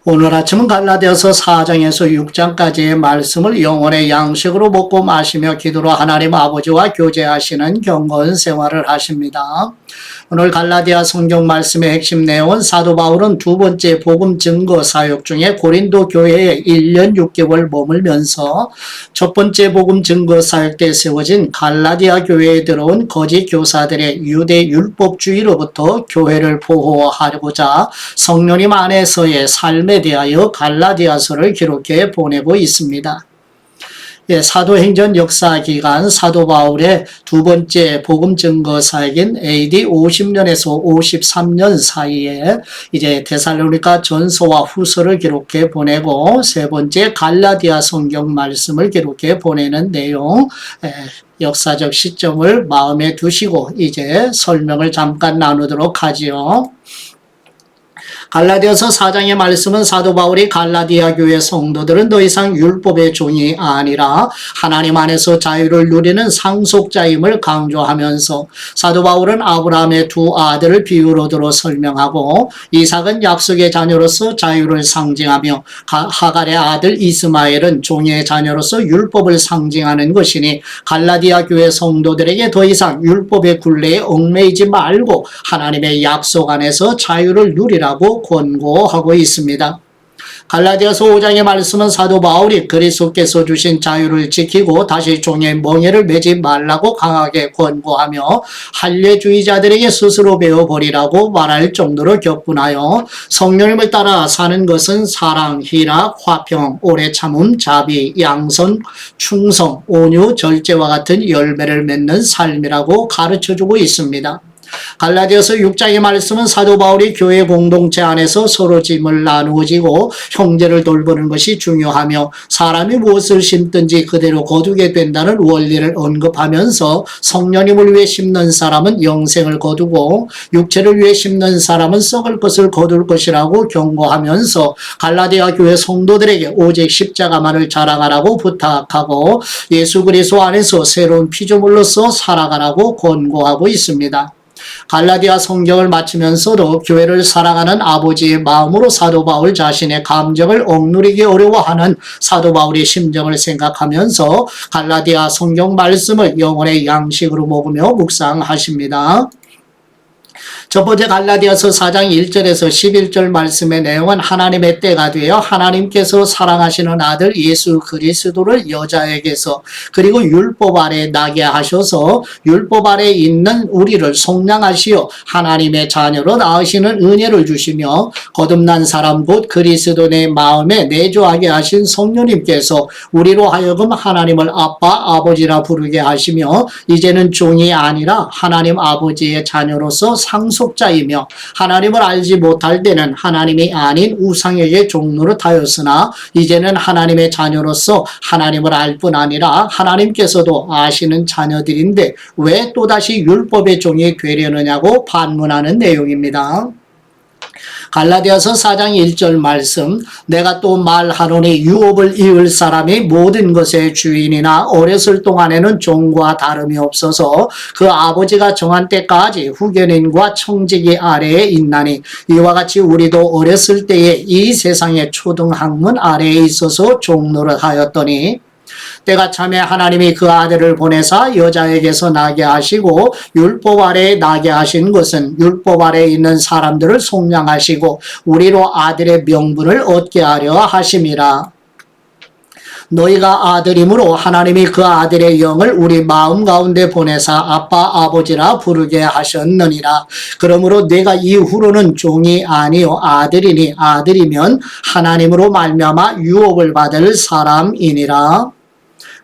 오늘 아침은 갈라디아서 4장에서 6장까지의 말씀을 영혼의 양식으로 먹고 마시며 기도로 하나님 아버지와 교제하시는 경건 생활을 하십니다. 오늘 갈라디아 성경 말씀의 핵심 내용은 사도 바울은 두 번째 복음 증거 사역 중에 고린도 교회에 1년 6개월 머물면서 첫 번째 복음 증거 사역 때 세워진 갈라디아 교회에 들어온 거짓 교사들의 유대 율법주의로부터 교회를 보호하고자 성령님 안에서의 삶에 대하여 갈라디아서를 기록해 보내고 있습니다. 사도행전 역사 기간 사도 바울의 두 번째 복음 증거 사역인 AD 50년에서 53년 사이에 이제 데살로니가 전서와 후서를 기록해 보내고 세 번째 갈라디아 성경 말씀을 기록해 보내는 내용, 역사적 시점을 마음에 두시고 이제 설명을 잠깐 나누도록 하지요. 갈라디아서 4장의 말씀은 사도 바울이 갈라디아 교회 성도들은 더 이상 율법의 종이 아니라 하나님 안에서 자유를 누리는 상속자임을 강조하면서 사도 바울은 아브라함의 두 아들을 비유로 들어 설명하고 이삭은 약속의 자녀로서 자유를 상징하며 하갈의 아들 이스마엘은 종의 자녀로서 율법을 상징하는 것이니 갈라디아 교회 성도들에게 더 이상 율법의 굴레에 얽매이지 말고 하나님의 약속 안에서 자유를 누리라고 권고하고 있습니다. 갈라디아서 5장의 말씀은 사도 바울이 그리스도께서 주신 자유를 지키고 다시 종의 멍에를 매지 말라고 강하게 권고하며 할례주의자들에게 스스로 배워버리라고 말할 정도로 격분하여 성령님을 따라 사는 것은 사랑, 희락, 화평, 오래 참음, 자비, 양선, 충성, 온유, 절제와 같은 열매를 맺는 삶이라고 가르쳐주고 있습니다. 갈라디아서 6장의 말씀은 사도 바울이 교회 공동체 안에서 서로 짐을 나누어지고 형제를 돌보는 것이 중요하며 사람이 무엇을 심든지 그대로 거두게 된다는 원리를 언급하면서 성령님을 위해 심는 사람은 영생을 거두고 육체를 위해 심는 사람은 썩을 것을 거둘 것이라고 경고하면서 갈라디아 교회 성도들에게 오직 십자가만을 자랑하라고 부탁하고 예수 그리스도 안에서 새로운 피조물로서 살아가라고 권고하고 있습니다. 갈라디아 성경을 마치면서도 교회를 사랑하는 아버지의 마음으로 사도 바울 자신의 감정을 억누르기 어려워하는 사도 바울의 심정을 생각하면서 갈라디아 성경 말씀을 영혼의 양식으로 먹으며 묵상하십니다. 첫 번째 갈라디아서 4장 1절에서 11절 말씀의 내용은 하나님의 때가 되어 하나님께서 사랑하시는 아들 예수 그리스도를 여자에게서 그리고 율법 아래 나게 하셔서 율법 아래 있는 우리를 속량하시어 하나님의 자녀로 낳으시는 은혜를 주시며 거듭난 사람 곧 그리스도 내 마음에 내주하게 하신 성령님께서 우리로 하여금 하나님을 아빠 아버지라 부르게 하시며 이제는 종이 아니라 하나님 아버지의 자녀로서 상속자이며 하나님을 알지 못할 때는 하나님이 아닌 우상에게 종노릇하였으나 이제는 하나님의 자녀로서 하나님을 알 뿐 아니라 하나님께서도 아시는 자녀들인데 왜 또다시 율법의 종이 되려느냐고 반문하는 내용입니다. 갈라디아서 4장 1절 말씀 내가 또 말하노니 유업을 이을 사람이 모든 것의 주인이나 어렸을 동안에는 종과 다름이 없어서 그 아버지가 정한 때까지 후견인과 청지기 아래에 있나니 이와 같이 우리도 어렸을 때에 이 세상의 초등학문 아래에 있어서 종노릇하였더니 때가 참에 하나님이 그 아들을 보내사 여자에게서 나게 하시고 율법 아래에 나게 하신 것은 율법 아래에 있는 사람들을 속량하시고 우리로 아들의 명분을 얻게 하려 하심이라. 너희가 아들이므로 하나님이 그 아들의 영을 우리 마음 가운데 보내사 아빠 아버지라 부르게 하셨느니라. 그러므로 내가 이후로는 종이 아니요 아들이니 아들이면 하나님으로 말미암아 유업을 받을 사람이니라.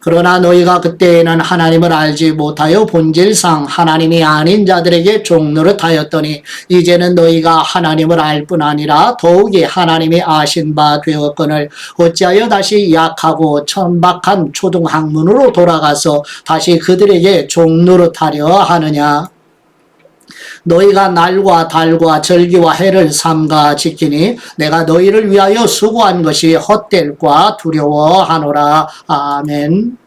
그러나 너희가 그때에는 하나님을 알지 못하여 본질상 하나님이 아닌 자들에게 종노릇하였더니 이제는 너희가 하나님을 알 뿐 아니라 더욱이 하나님이 아신 바 되었거늘 어찌하여 다시 약하고 천박한 초등학문으로 돌아가서 다시 그들에게 종노릇하려 하느냐. 너희가 날과 달과 절기와 해를 삼가 지키니 내가 너희를 위하여 수고한 것이 헛될까 두려워하노라. 아멘.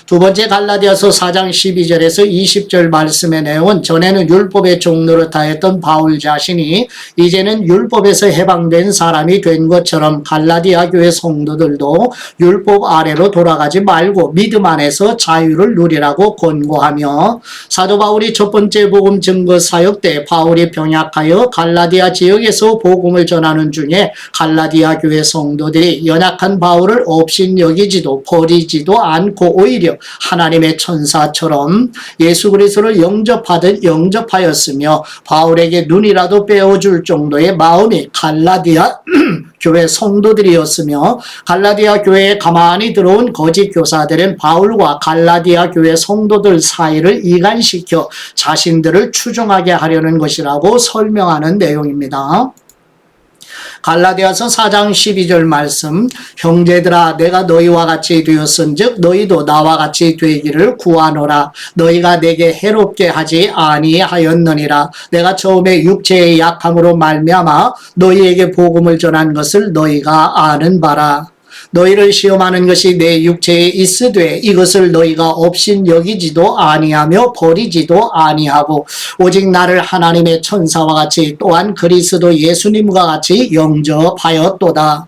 두 번째 갈라디아서 4장 12절에서 20절 말씀의 내용은 전에는 율법의 종로를 다했던 바울 자신이 이제는 율법에서 해방된 사람이 된 것처럼 갈라디아 교회 성도들도 율법 아래로 돌아가지 말고 믿음 안에서 자유를 누리라고 권고하며, 사도 바울이 첫 번째 복음 증거 사역 때 바울이 병약하여 갈라디아 지역에서 복음을 전하는 중에 갈라디아 교회 성도들이 연약한 바울을 업신여기지도 버리지도 않고 오히려 하나님의 천사처럼 예수 그리스도를 영접하였으며 바울에게 눈이라도 빼어줄 정도의 마음이 갈라디아 교회 성도들이었으며, 갈라디아 교회에 가만히 들어온 거짓 교사들은 바울과 갈라디아 교회 성도들 사이를 이간시켜 자신들을 추종하게 하려는 것이라고 설명하는 내용입니다. 갈라디아서 4장 12절 말씀, 형제들아 내가 너희와 같이 되었은즉 너희도 나와 같이 되기를 구하노라. 너희가 내게 해롭게 하지 아니하였느니라. 내가 처음에 육체의 약함으로 말미암아 너희에게 복음을 전한 것을 너희가 아는 바라. 너희를 시험하는 것이 내 육체에 있으되 이것을 너희가 업신 여기지도 아니하며 버리지도 아니하고 오직 나를 하나님의 천사와 같이 또한 그리스도 예수님과 같이 영접하였도다.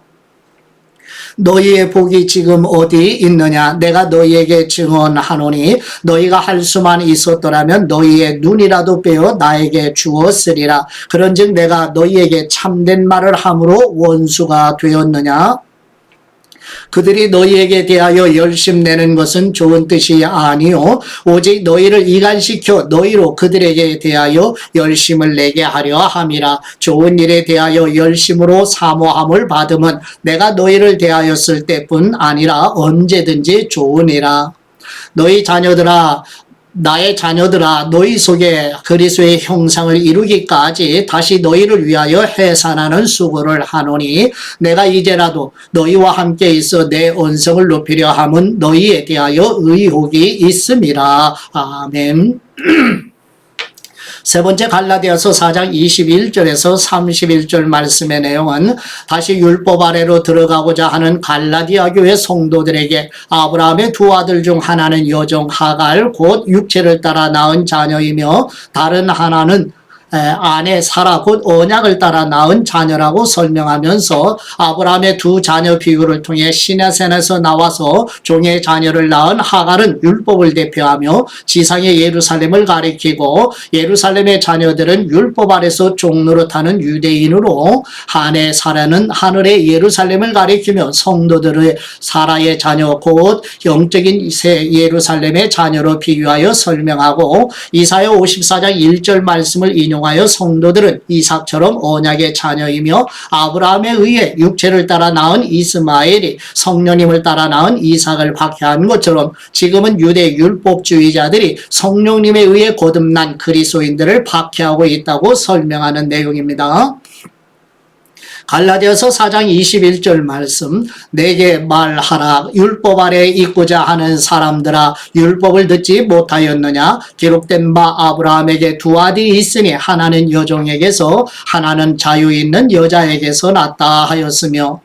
너희의 복이 지금 어디 있느냐? 내가 너희에게 증언하노니 너희가 할 수만 있었더라면 너희의 눈이라도 빼어 나에게 주었으리라. 그런즉 내가 너희에게 참된 말을 함으로 원수가 되었느냐? 그들이 너희에게 대하여 열심내는 것은 좋은 뜻이 아니요 오직 너희를 이간시켜 너희로 그들에게 대하여 열심을 내게 하려 함이라. 좋은 일에 대하여 열심으로 사모함을 받음은 내가 너희를 대하였을 때뿐 아니라 언제든지 좋으니라. 너희 자녀들아, 나의 자녀들아, 너희 속에 그리스도의 형상을 이루기까지 다시 너희를 위하여 해산하는 수고를 하노니 내가 이제라도 너희와 함께 있어 내 언성을 높이려 함은 너희에 대하여 의혹이 있음이라. 아멘. 세 번째 갈라디아서 4장 21절에서 31절 말씀의 내용은 다시 율법 아래로 들어가고자 하는 갈라디아 교회 성도들에게 아브라함의 두 아들 중 하나는 여종 하갈 곧 육체를 따라 낳은 자녀이며 다른 하나는 아내 사라 곧 언약을 따라 낳은 자녀라고 설명하면서 아브라함의 두 자녀 비유를 통해 시내산에서 나와서 종의 자녀를 낳은 하갈은 율법을 대표하며 지상의 예루살렘을 가리키고 예루살렘의 자녀들은 율법 아래서 종노릇하는 유대인으로 아내 사라는 하늘의 예루살렘을 가리키며 성도들의 사라의 자녀 곧 영적인 새 예루살렘의 자녀로 비유하여 설명하고 이사야 54장 1절 말씀을 인용하여 성도들은 이삭처럼 언약의 자녀이며 아브라함에 의해 육체를 따라 낳은 이스마엘이 성령님을 따라 낳은 이삭을 박해한 것처럼 지금은 유대 율법주의자들이 성령님에 의해 거듭난 그리스도인들을 박해하고 있다고 설명하는 내용입니다. 갈라디아서 4장 21절 말씀, 내게 말하라. 율법 아래에 있고자 하는 사람들아, 율법을 듣지 못하였느냐? 기록된 바 아브라함에게 두 아들이 있으니 하나는 여종에게서 하나는 자유 있는 여자에게서 났다 하였으며,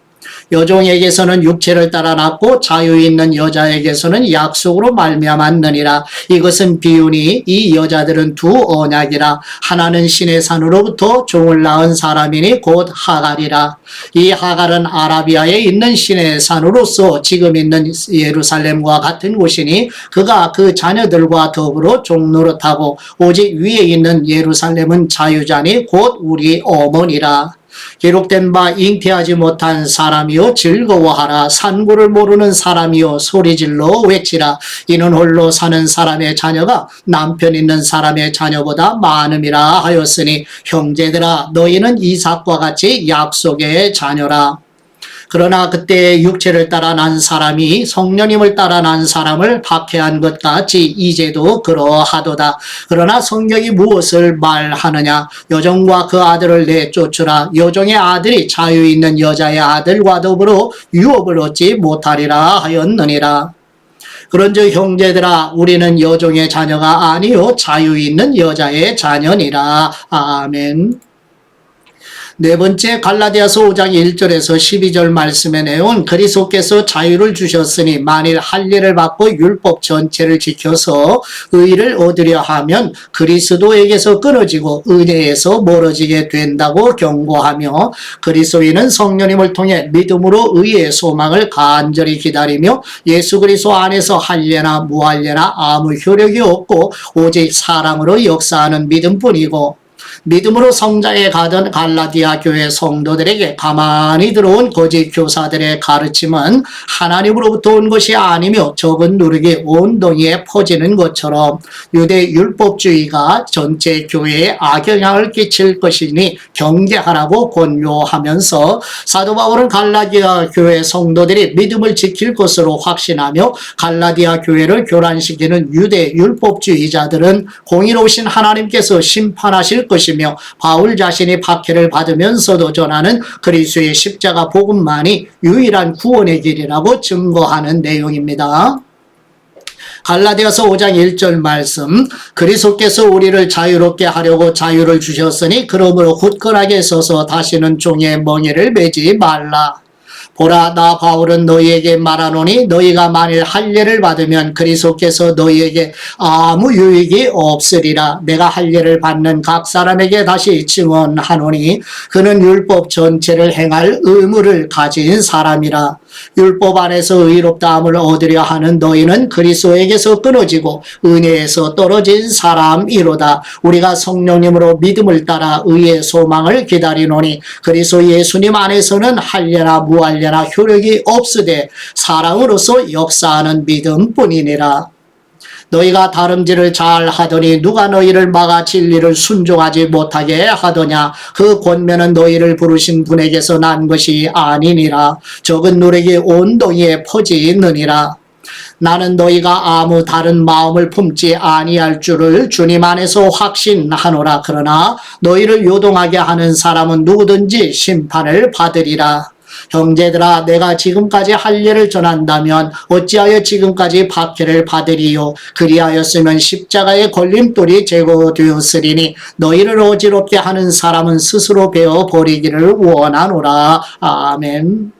여종에게서는 육체를 따라 낳고 자유 있는 여자에게서는 약속으로 말미암았느니라. 이것은 비유니 이 여자들은 두 언약이라. 하나는 신의 산으로부터 종을 낳은 사람이니 곧 하갈이라. 이 하갈은 아라비아에 있는 신의 산으로서 지금 있는 예루살렘과 같은 곳이니 그가 그 자녀들과 더불어 종노릇하고 오직 위에 있는 예루살렘은 자유자니 곧 우리 어머니라. 기록된 바 잉태하지 못한 사람이요 즐거워하라. 산고를 모르는 사람이요 소리질러 외치라. 이는 홀로 사는 사람의 자녀가 남편 있는 사람의 자녀보다 많음이라 하였으니 형제들아 너희는 이삭과 같이 약속의 자녀라. 그러나 그때 육체를 따라 난 사람이 성령님을 따라 난 사람을 박해한 것 같이 이제도 그러하도다. 그러나 성경이 무엇을 말하느냐? 여종과 그 아들을 내쫓으라. 여종의 아들이 자유 있는 여자의 아들과 더불어 유업을 얻지 못하리라 하였느니라. 그런즉 형제들아 우리는 여종의 자녀가 아니요 자유 있는 여자의 자녀니라. 아멘. 네 번째 갈라디아서 5장 1절에서 12절 말씀의 내용은 그리스도께서 자유를 주셨으니 만일 할례를 받고 율법 전체를 지켜서 의를 얻으려 하면 그리스도에게서 끊어지고 은혜에서 멀어지게 된다고 경고하며 그리스도인은 성령님을 통해 믿음으로 의의 소망을 간절히 기다리며 예수 그리스도 안에서 할례나 무할례나 아무 효력이 없고 오직 사랑으로 역사하는 믿음뿐이고 믿음으로 성장해 가던 갈라디아 교회 성도들에게 가만히 들어온 거짓 교사들의 가르침은 하나님으로부터 온 것이 아니며 적은 누룩이 온 동이에 퍼지는 것처럼 유대 율법주의가 전체 교회에 악영향을 끼칠 것이니 경계하라고 권유하면서 사도 바울은 갈라디아 교회 성도들이 믿음을 지킬 것으로 확신하며 갈라디아 교회를 교란시키는 유대 율법주의자들은 공의로우신 하나님께서 심판하실 것이며 바울 자신이 박해를 받으면서도 전하는 그리스도의 십자가 복음만이 유일한 구원의 길이라고 증거하는 내용입니다. 갈라디아서 5장 1절 말씀 그리스도께서 우리를 자유롭게 하려고 자유를 주셨으니 그러므로 굳건하게 서서 다시는 종의 멍에를 매지 말라. 보라 나 바울은 너희에게 말하노니 너희가 만일 할례를 받으면 그리스도께서 너희에게 아무 유익이 없으리라. 내가 할례를 받는 각 사람에게 다시 증언하노니 그는 율법 전체를 행할 의무를 가진 사람이라. 율법 안에서 의롭다함을 얻으려 하는 너희는 그리스도에게서 끊어지고 은혜에서 떨어진 사람이로다. 우리가 성령님으로 믿음을 따라 의의 소망을 기다리노니 그리스도 예수님 안에서는 할례나 무할례나 효력이 없으되 사랑으로서 역사하는 믿음뿐이니라. 너희가 다름질을 잘 하더니 누가 너희를 막아 진리를 순종하지 못하게 하더냐. 그 권면은 너희를 부르신 분에게서 난 것이 아니니라. 적은 누룩이 온 동이에 퍼지느니라. 나는 너희가 아무 다른 마음을 품지 아니할 줄을 주님 안에서 확신하노라. 그러나 너희를 요동하게 하는 사람은 누구든지 심판을 받으리라. 형제들아 내가 지금까지 할례를 전한다면 어찌하여 지금까지 박해를 받으리요. 그리하였으면 십자가의 걸림돌이 제거되었으리니 너희를 어지럽게 하는 사람은 스스로 베어버리기를 원하노라. 아멘.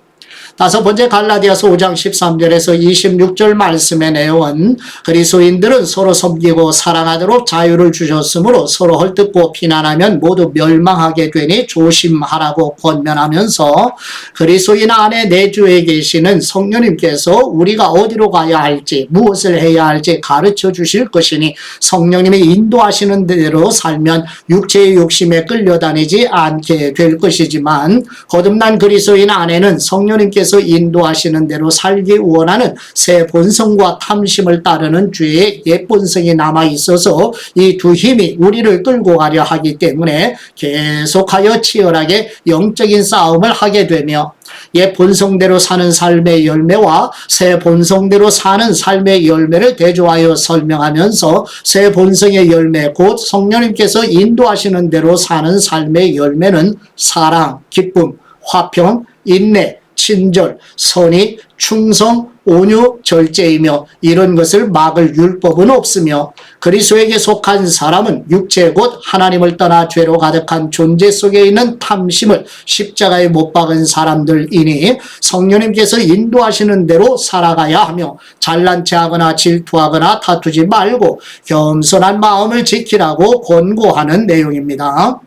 다섯 번째 갈라디아서 5장 13절에서 26절 말씀의 내용은 그리스도인들은 서로 섬기고 사랑하도록 자유를 주셨으므로 서로 헐뜯고 비난하면 모두 멸망하게 되니 조심하라고 권면하면서 그리스도인 안에 내주에 계시는 성령님께서 우리가 어디로 가야 할지 무엇을 해야 할지 가르쳐 주실 것이니 성령님이 인도하시는 대로 살면 육체의 욕심에 끌려다니지 않게 될 것이지만 거듭난 그리스도인 안에는 성령님께서 인도하시는 대로 살기 원하는 새 본성과 탐심을 따르는 죄의 옛 본성이 남아 있어서 이 두 힘이 우리를 끌고 가려 하기 때문에 계속하여 치열하게 영적인 싸움을 하게 되며 옛 본성대로 사는 삶의 열매와 새 본성대로 사는 삶의 열매를 대조하여 설명하면서 새 본성의 열매 곧 성령님께서 인도하시는 대로 사는 삶의 열매는 사랑, 기쁨, 화평, 인내, 친절, 선의, 충성, 온유, 절제이며 이런 것을 막을 율법은 없으며 그리스도에게 속한 사람은 육체 곧 하나님을 떠나 죄로 가득한 존재 속에 있는 탐심을 십자가에 못 박은 사람들이니 성령님께서 인도하시는 대로 살아가야 하며 잘난 체하거나 질투하거나 다투지 말고 겸손한 마음을 지키라고 권고하는 내용입니다.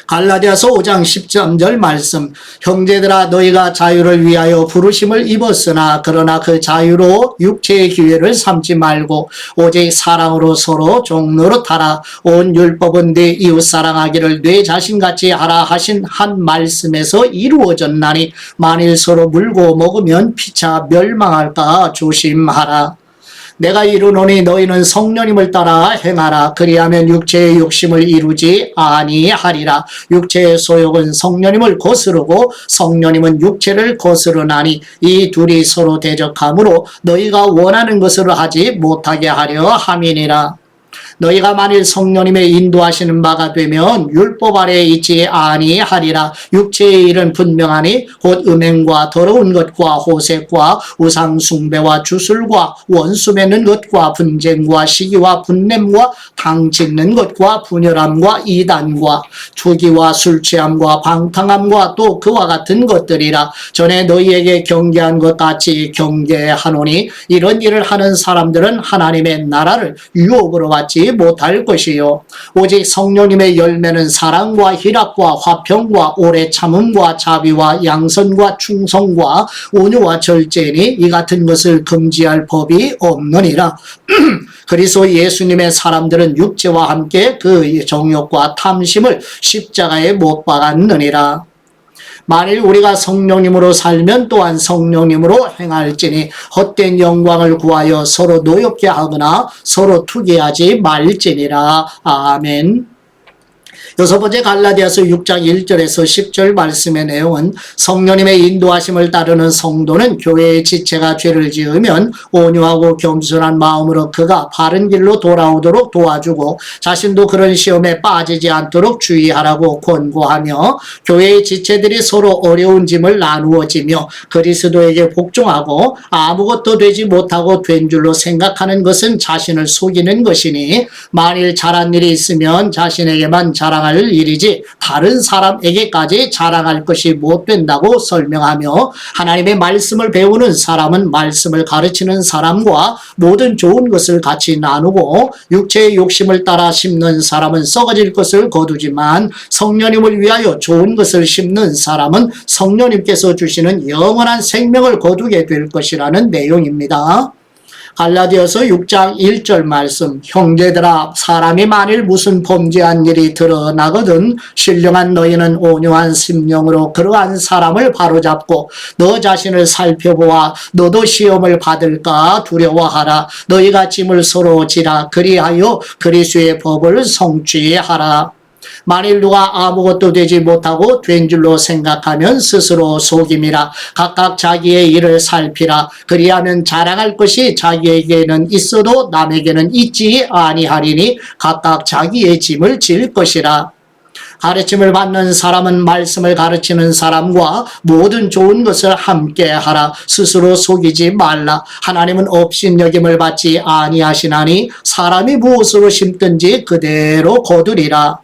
갈라디아서 5장 13절 말씀 형제들아 너희가 자유를 위하여 부르심을 입었으나 그러나 그 자유로 육체의 기회를 삼지 말고 오직 사랑으로 서로 종노릇하라. 온 율법은 네 이웃 사랑하기를 네 자신같이 하라 하신 한 말씀에서 이루어졌나니 만일 서로 물고 먹으면 피차 멸망할까 조심하라. 내가 이르노니 너희는 성령님을 따라 행하라. 그리하면 육체의 욕심을 이루지 아니하리라. 육체의 소욕은 성령님을 거스르고 성령님은 육체를 거스르나니 이 둘이 서로 대적하므로 너희가 원하는 것을 하지 못하게 하려 함이니라. 너희가 만일 성령님의 인도하시는 바가 되면 율법 아래에 있지 아니하리라. 육체의 일은 분명하니 곧 음행과 더러운 것과 호색과 우상 숭배와 주술과 원수 맺는 것과 분쟁과 시기와 분냄과 당 짓는 것과 분열함과 이단과 투기와 술 취함과 방탕함과 또 그와 같은 것들이라. 전에 너희에게 경계한 것 같이 경계하노니 이런 일을 하는 사람들은 하나님의 나라를 유혹으로 받지 못할 것이요. 오직 성령님의 열매는 사랑과 희락과 화평과 오래 참음과 자비와 양선과 충성과 온유와 절제니 이 같은 것을 금지할 법이 없느니라. 그리스도 예수님의 사람들은 육체와 함께 그 정욕과 탐심을 십자가에 못 박았느니라. 만일 우리가 성령님으로 살면 또한 성령님으로 행할지니 헛된 영광을 구하여 서로 노엽게 하거나 서로 투기하지 말지니라. 아멘. 여섯 번째 갈라디아서 6장 1절에서 10절 말씀의 내용은 성령님의 인도하심을 따르는 성도는 교회의 지체가 죄를 지으면 온유하고 겸손한 마음으로 그가 바른 길로 돌아오도록 도와주고 자신도 그런 시험에 빠지지 않도록 주의하라고 권고하며 교회의 지체들이 서로 어려운 짐을 나누어지며 그리스도에게 복종하고 아무것도 되지 못하고 된 줄로 생각하는 것은 자신을 속이는 것이니 만일 잘한 일이 있으면 자신에게만 자랑할 일이지 다른 사람에게까지 자랑할 것이 못 된다고 설명하며 하나님의 말씀을 배우는 사람은 말씀을 가르치는 사람과 모든 좋은 것을 같이 나누고 육체의 욕심을 따라 심는 사람은 썩어질 것을 거두지만 성령님을 위하여 좋은 것을 심는 사람은 성령님께서 주시는 영원한 생명을 거두게 될 것이라는 내용입니다. 갈라디아서 6장 1절 말씀. 형제들아, 사람이 만일 무슨 범죄한 일이 드러나거든 신령한 너희는 온유한 심령으로 그러한 사람을 바로잡고 너 자신을 살펴보아 너도 시험을 받을까 두려워하라. 너희가 짐을 서로 지라. 그리하여 그리스도의 법을 성취하라. 만일 누가 아무것도 되지 못하고 된 줄로 생각하면 스스로 속임이라. 각각 자기의 일을 살피라. 그리하면 자랑할 것이 자기에게는 있어도 남에게는 있지 아니하리니 각각 자기의 짐을 질 것이라. 가르침을 받는 사람은 말씀을 가르치는 사람과 모든 좋은 것을 함께 하라. 스스로 속이지 말라. 하나님은 업신여김을 받지 아니하시나니 사람이 무엇으로 심든지 그대로 거두리라.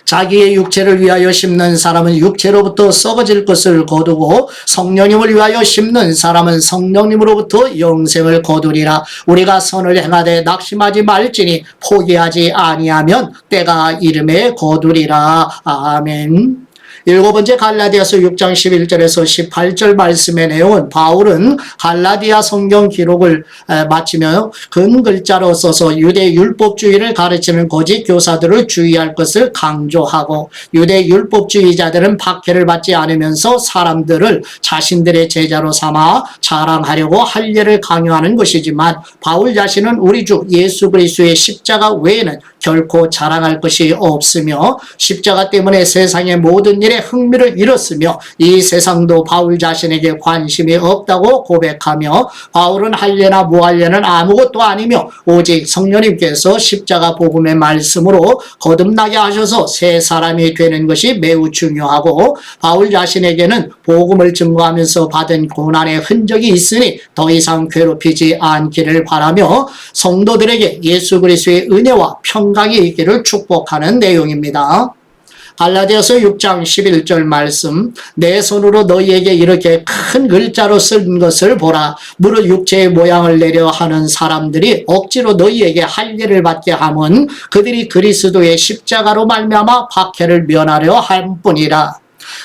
자기의 육체를 위하여 심는 사람은 육체로부터 썩어질 것을 거두고 성령님을 위하여 심는 사람은 성령님으로부터 영생을 거두리라. 우리가 선을 행하되 낙심하지 말지니 포기하지 아니하면 때가 이름에 거두리라. 아멘. 일곱 번째 갈라디아서 6장 11절에서 18절 말씀의 내용은 바울은 갈라디아 성경 기록을 마치며 큰 글자로 써서 유대 율법주의를 가르치는 거짓 교사들을 주의할 것을 강조하고 유대 율법주의자들은 박해를 받지 않으면서 사람들을 자신들의 제자로 삼아 자랑하려고 할례를 강요하는 것이지만 바울 자신은 우리 주 예수 그리스도의 십자가 외에는 결코 자랑할 것이 없으며 십자가 때문에 세상의 모든 일에 흥미를 잃었으며 이 세상도 바울 자신에게 관심이 없다고 고백하며 바울은 할례나 무할례는 아무것도 아니며 오직 성령님께서 십자가 복음의 말씀으로 거듭나게 하셔서 새 사람이 되는 것이 매우 중요하고 바울 자신에게는 복음을 증거하면서 받은 고난의 흔적이 있으니 더 이상 괴롭히지 않기를 바라며 성도들에게 예수 그리스도의 은혜와 평강이 있기를 축복하는 내용입니다. 갈라디아서 6장 11절 말씀. 내 손으로 너희에게 이렇게 큰 글자로 쓴 것을 보라. 무릇 육체의 모양을 내려 하는 사람들이 억지로 너희에게 할례를 받게 함은 그들이 그리스도의 십자가로 말미암아 박해를 면하려 할 뿐이라.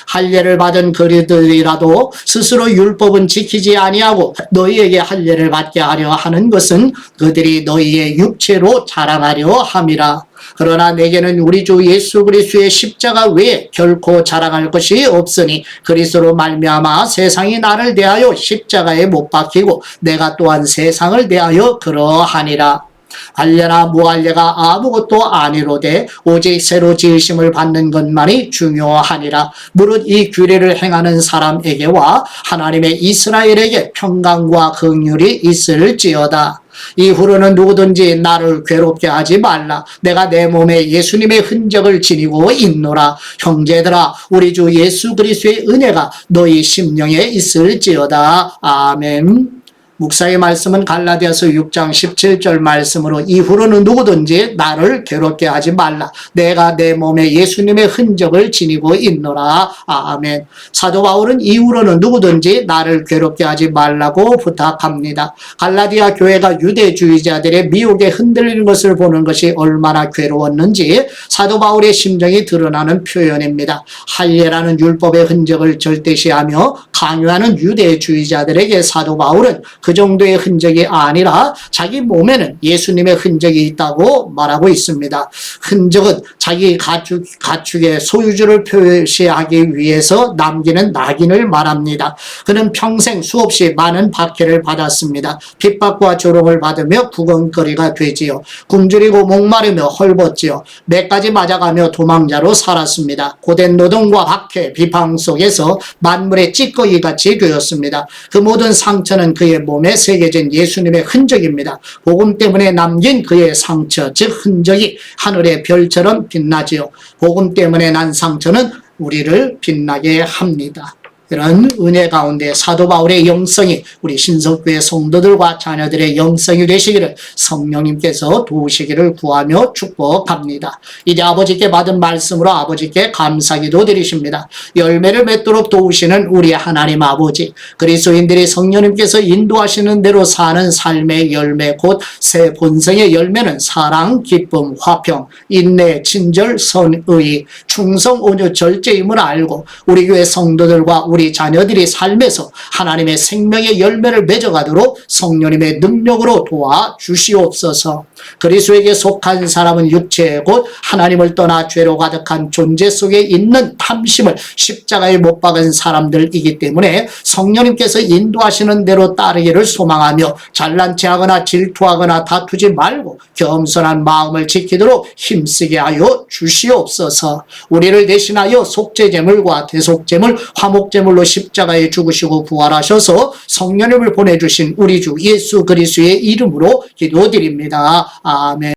할례를 받은 그들이라도 스스로 율법은 지키지 아니하고 너희에게 할례를 받게 하려 하는 것은 그들이 너희의 육체로 자랑하려 함이라. 그러나 내게는 우리 주 예수 그리스도의 십자가 외에 결코 자랑할 것이 없으니 그리스도로 말미암아 세상이 나를 대하여 십자가에 못 박히고 내가 또한 세상을 대하여 그러하니라. 할례나 무할례가 아무것도 아니로되 오직 새로 지으심을 받는 것만이 중요하니라. 무릇 이 규례를 행하는 사람에게와 하나님의 이스라엘에게 평강과 긍휼이 있을지어다. 이후로는 누구든지 나를 괴롭게 하지 말라. 내가 내 몸에 예수님의 흔적을 지니고 있노라. 형제들아, 우리 주 예수 그리스도의 은혜가 너희 심령에 있을지어다. 아멘. 묵상의 말씀은 갈라디아서 6장 17절 말씀으로 이후로는 누구든지 나를 괴롭게 하지 말라. 내가 내 몸에 예수님의 흔적을 지니고 있노라. 아멘. 사도 바울은 이후로는 누구든지 나를 괴롭게 하지 말라고 부탁합니다. 갈라디아 교회가 유대주의자들의 미혹에 흔들리는 것을 보는 것이 얼마나 괴로웠는지 사도 바울의 심정이 드러나는 표현입니다. 할례라는 율법의 흔적을 절대시하며 강요하는 유대주의자들에게 사도 바울은 그 정도의 흔적이 아니라 자기 몸에는 예수님의 흔적이 있다고 말하고 있습니다. 흔적은 자기 가축의 소유주를 표시하기 위해서 남기는 낙인을 말합니다. 그는 평생 수없이 많은 박해를 받았습니다. 핍박과 조롱을 받으며 구건거리가 되지요. 굶주리고 목마르며 헐벗지요. 매까지 맞아가며 도망자로 살았습니다. 고된 노동과 박해, 비방 속에서 만물의 찌꺼기같이 되었습니다. 그 모든 상처는 그의 몸에 새겨진 예수님의 흔적입니다. 복음 때문에 남긴 그의 상처, 즉 흔적이 하늘의 별처럼 빛나지요. 복음 때문에 난 상처는 우리를 빛나게 합니다. 이런 은혜 가운데 사도 바울의 영성이 우리 신석교회 성도들과 자녀들의 영성이 되시기를 성령님께서 도우시기를 구하며 축복합니다. 이제 아버지께 받은 말씀으로 아버지께 감사기도 드리십니다. 열매를 맺도록 도우시는 우리 하나님 아버지, 그리스도인들이 성령님께서 인도하시는 대로 사는 삶의 열매, 곧 새 본성의 열매는 사랑, 기쁨, 화평, 인내, 친절, 선의, 충성, 온유, 절제임을 알고 우리 교회 성도들과 우리 자녀들이 삶에서 하나님의 생명의 열매를 맺어가도록 성령님의 능력으로 도와주시옵소서. 그리스도에게 속한 사람은 육체 곧 하나님을 떠나 죄로 가득한 존재 속에 있는 탐심을 십자가에 못 박은 사람들이기 때문에 성령님께서 인도하시는 대로 따르기를 소망하며 잘난 체하거나 질투하거나 다투지 말고 겸손한 마음을 지키도록 힘쓰게 하여 주시옵소서. 우리를 대신하여 속죄제물과 대속제물, 화목제물로 십자가에 죽으시고 부활하셔서 성령님을 보내주신 우리 주 예수 그리스도의 이름으로 기도드립니다. 아멘.